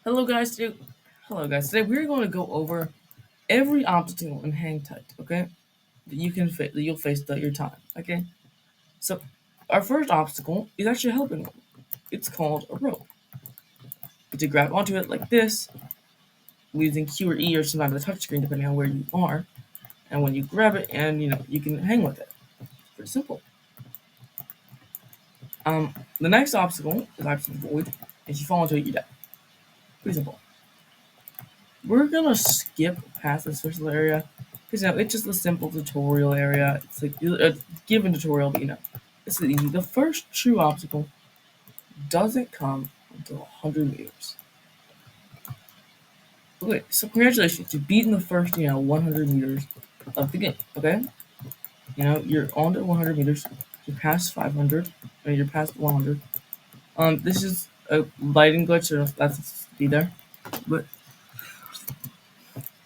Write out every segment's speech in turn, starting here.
Hello guys, today Today we're going to go over every obstacle in hang tight, okay? That you'll face throughout your time, okay? So our first obstacle is actually helping one. It's called a rope. But to grab onto it like this, using Q or E or some kind of the touchscreen depending on where you are, and when you grab it and you can hang with it. It's pretty simple. The next obstacle is obstacle void. If you fall into it, you die. Pretty simple. We're gonna skip past this first little area because it's just a simple tutorial area. It's like a given tutorial, but it's easy. The first true obstacle doesn't come until 100 meters. Okay, so congratulations, you've beaten the first 100 meters of the game. Okay, you're on to 100 meters. You're past 500, and you're past 100. This is a lighting glitch, so that's to be there. But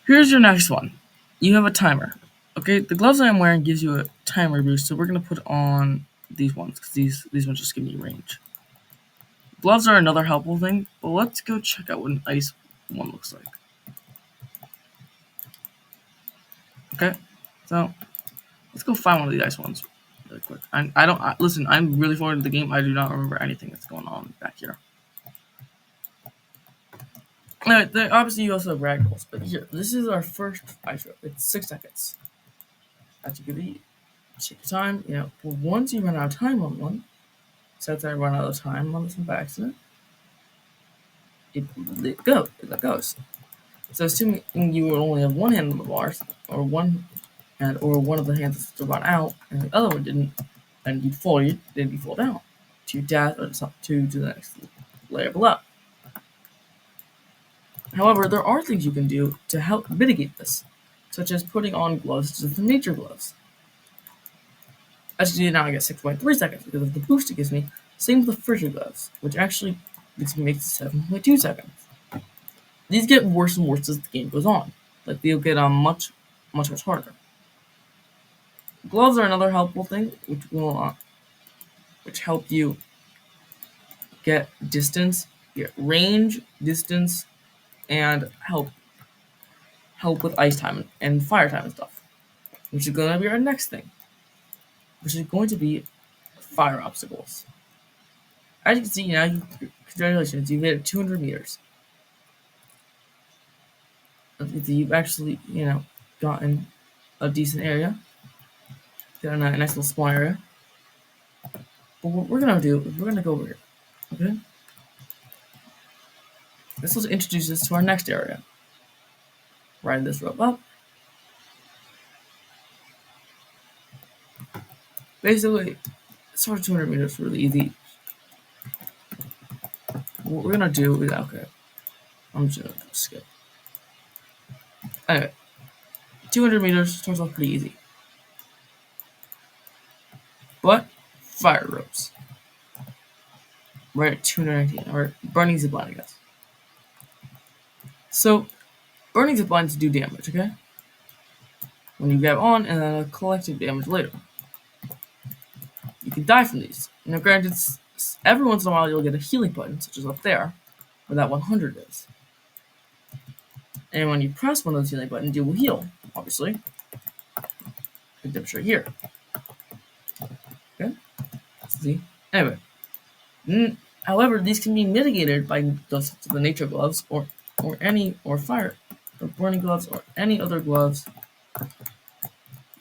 here's your next one. You have a timer. Okay, the gloves I am wearing gives you a timer boost, so we're gonna put on these ones because these ones just give me range. Gloves are another helpful thing, but let's go check out what an ice one looks like. Okay, so let's go find one of the ice ones really quick. Listen. I'm really forward to the game. I do not remember anything that's going on back here. Alright, obviously you also have ragdolls, but here, this is our first ice rope. It's 6 seconds. As you can take your time. But once you run out of time on one, since I run out of time on this one by accident, it goes. So assuming you would only have one hand on the bars, or one of the hands to run out, and the other one didn't, and you'd fall down to death or to the next layer below. However, there are things you can do to help mitigate this, such as putting on gloves such as the nature gloves. As you see now, I get 6.3 seconds because of the boost it gives me. Same with the frigid gloves, which actually makes it 7.2 seconds. These get worse and worse as the game goes on. Like they'll get much harder. Gloves are another helpful thing, which help you get range, distance, and help with ice time and fire time and stuff. Which is going to be our next thing, which is going to be fire obstacles. As you can see now, congratulations, you've hit 200 meters. You've actually, gotten a decent area. Got a nice little small area. But what we're gonna do is we're gonna go over here. Okay? This will introduce us to our next area. Ride this rope up. Basically, sort of 200 meters really easy. What we're gonna do is I'm just gonna skip. Anyway, 200 meters starts off pretty easy. But fire ropes. Right at 219, or burning zipline, I guess. So, burning ziplines do damage, okay? When you grab on, and then a collective damage later. You can die from these. Now, granted, every once in a while you'll get a healing button, such as up there, where that 100 is. And when you press one of those healing buttons, you will heal, obviously. The dip's right here. Okay? See? Anyway. However, these can be mitigated by the nature gloves or burning gloves or any other gloves,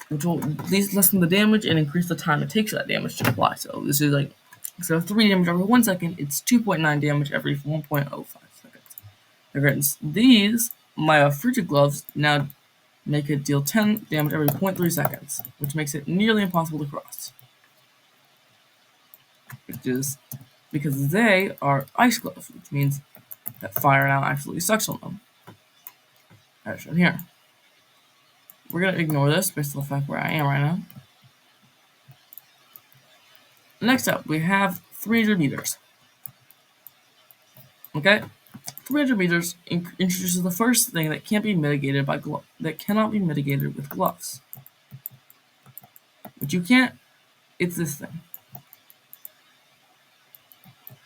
which will at least lessen the damage and increase the time it takes for that damage to apply. So this is like, instead of 3 damage every 1 second, it's 2.9 damage every 1.05 seconds. These, my frigid gloves, now make it deal 10 damage every 0.3 seconds, which makes it nearly impossible to cross. Which is because they are ice gloves, which means that fire now absolutely sucks on them. As shown here. We're going to ignore this based on the fact where I am right now. Next up, we have 300 meters. Okay? 300 meters introduces the first thing that can't be mitigated that cannot be mitigated with gloves. But you can't, it's this thing.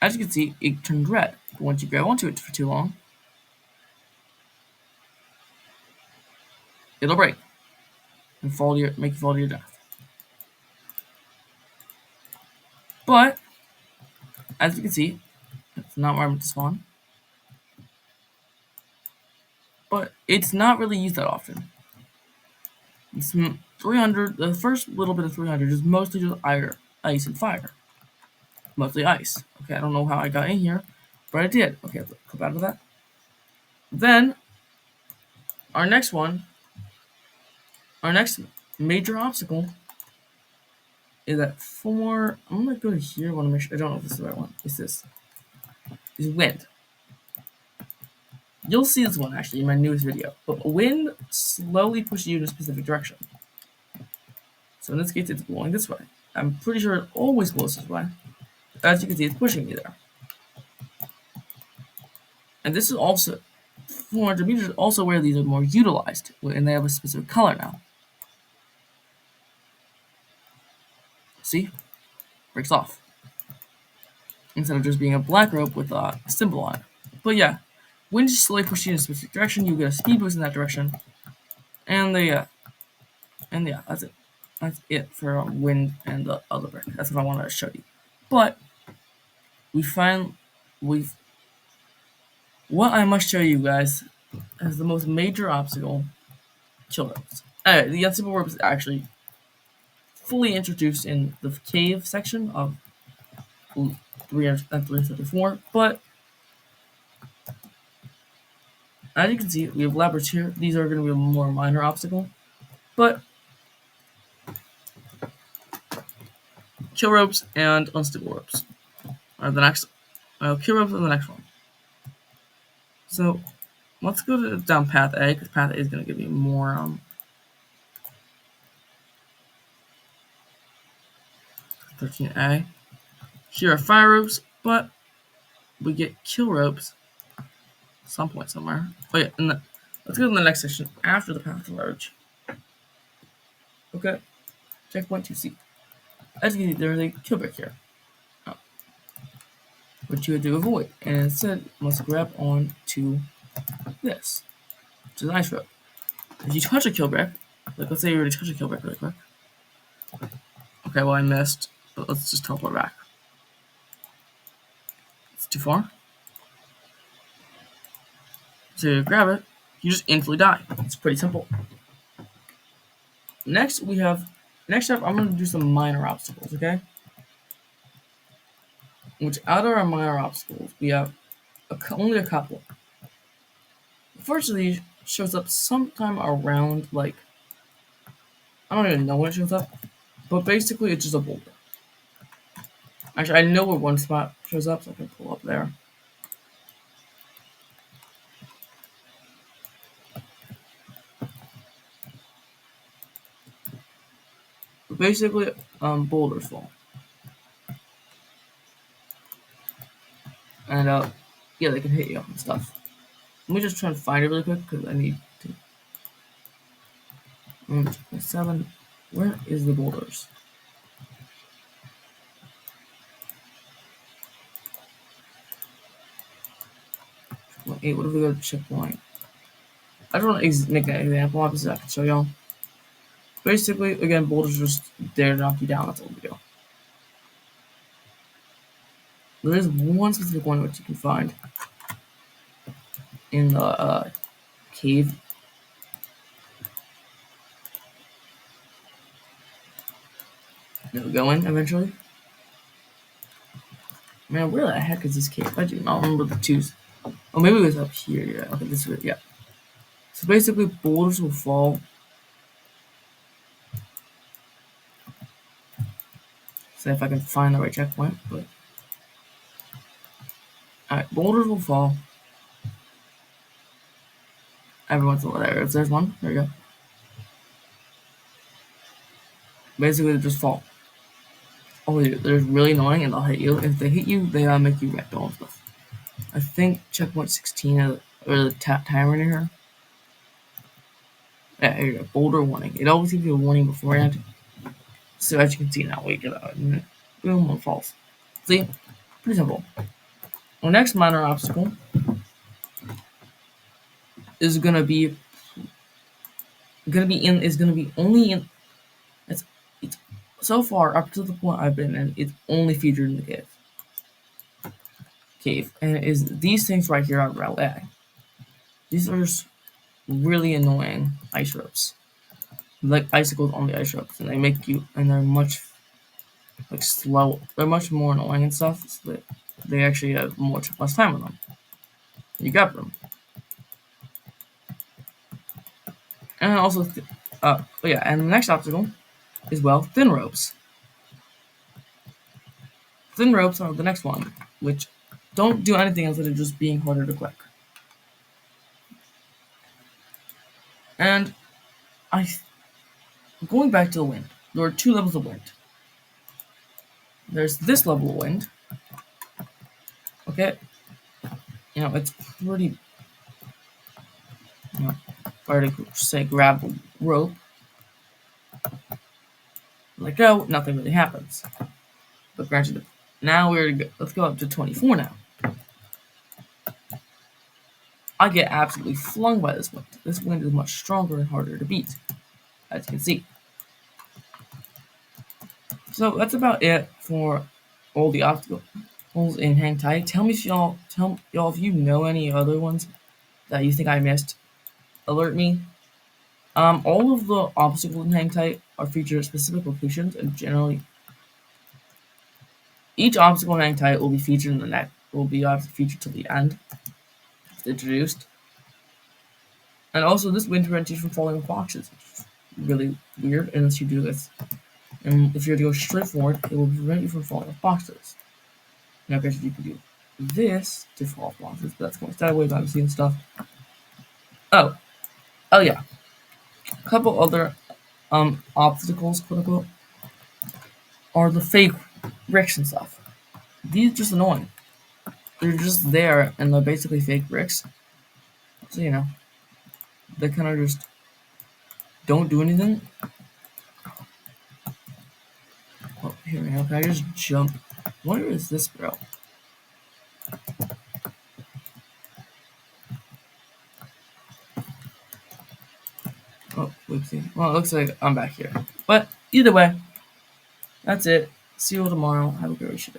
As you can see, it turned red, but once you grab onto it for too long, it'll break and make you fall to your death. But as you can see, it's not where I'm to spawn. But it's not really used that often. It's 300. The first little bit of 300 is mostly just ice and fire. Mostly ice. Okay, I don't know how I got in here, but I did. Okay, let's clip out of that. Then our next major obstacle is at 4. I'm gonna go to here. I want to make sure. I don't know if this is the right one. It's this. Is wind. You'll see this one actually in my newest video. But wind slowly pushes you in a specific direction. So in this case, it's blowing this way. I'm pretty sure it always blows this way. As you can see, it's pushing me there. And this is also 400 meters. Also, where these are more utilized, and they have a specific color now. See, breaks off instead of just being a black rope with a symbol on it. But yeah, wind just slowly pushes you in a specific direction. You get a speed boost in that direction, and yeah, that's it. That's it for wind and the other brick. That's what I wanted to show you. But what I must show you guys as the most major obstacle, kill ropes. Anyway, the unstable rope is actually fully introduced in the cave section of 334, but as you can see, we have labyrinths here. These are going to be a more minor obstacle, but kill ropes and unstable ropes are the next. Kill ropes are the next one. So let's go down path A, because path A is going to give you more 13A. Here are fire ropes, but we get kill ropes some point somewhere. Oh yeah, let's go to the next section after the path to large. Okay, checkpoint 2C. As you can see, there's a kill brick here, which you have to avoid, and instead must grab on to this, which is an ice rope. If you touch a kill brick, like let's say you already touched a kill brick really quick. Okay, well I missed, but let's just teleport back. It's too far. So you grab it, you just instantly die. It's pretty simple. Next up, I'm going to do some minor obstacles, okay? Which out of our minor obstacles, we have only a couple. The first of these shows up sometime around, like, I don't even know when it shows up, but basically it's just a boulder. Actually, I know where one spot shows up, so I can pull up there. But basically, boulders fall. And, yeah, they can hit you and stuff. Let me just try and find it really quick, because I need to. 7. Where is the boulders? Checkpoint 8. What if we go to checkpoint? I just want to make an example, obviously I can show y'all. Basically, again, boulders are just there to knock you down, that's all we do. There is one specific one which you can find in the cave. It'll go in eventually. Man, where the heck is this cave? I do not remember the twos. Oh, maybe it was up here. Yeah, okay, this is it. Yeah. So basically, boulders will fall. See if I can find the right checkpoint. But alright, boulders will fall. Every once in a while, there's one. There you go. Basically, they just fall. Oh, they're really annoying, and they'll hit you. If they hit you, they make you ragdoll and stuff. I think checkpoint 16 or the timer near here. Yeah, here you go. Boulder warning. It always gives you a warning beforehand. So as you can see now, we get out and boom, one falls. See? Pretty simple. Our next minor obstacle is gonna be is gonna be only in it's so far up to the point I've been in, it's only featured in the cave. And it is these things right here on Route A. These are just really annoying ice ropes. Like icicles on the ice ropes, and they make you and they're much like slow. They're much more annoying and stuff. So that they actually have much less time on them. You grab them, and also, oh yeah. And the next obstacle is thin ropes. Thin ropes are the next one, which don't do anything instead of just being harder to click. And I, going back to the wind, there are two levels of wind. There's this level of wind. Okay, it's pretty. Hard to say grab a rope, let go, nothing really happens. But granted, now let's go up to 24 now. I get absolutely flung by this wind. This wind is much stronger and harder to beat, as you can see. So that's about it for all the obstacles in Hang Tight. Tell me if y'all if you know any other ones that you think I missed. Alert me. All of the obstacles in Hang Tight are featured at specific locations, and generally, each obstacle in Hang Tight will be featured in the next. Will be featured till the end. It's introduced. And also, this wind prevents you from falling off boxes, which is really weird unless you do this. And if you were to go straight forward, it will prevent you from falling off boxes. Now, guys, you can do this to fall off boxes, but that's going sideways, obviously, and stuff. Oh yeah. A couple other obstacles, quote unquote, are the fake bricks and stuff. These are just annoying. They're just there, and they're basically fake bricks. So they kind of just don't do anything. Oh, here we go. Can I just jump? Where is this bro? Oh, oopsie. Well, it looks like I'm back here. But either way, that's it. See you all tomorrow. Have a great day.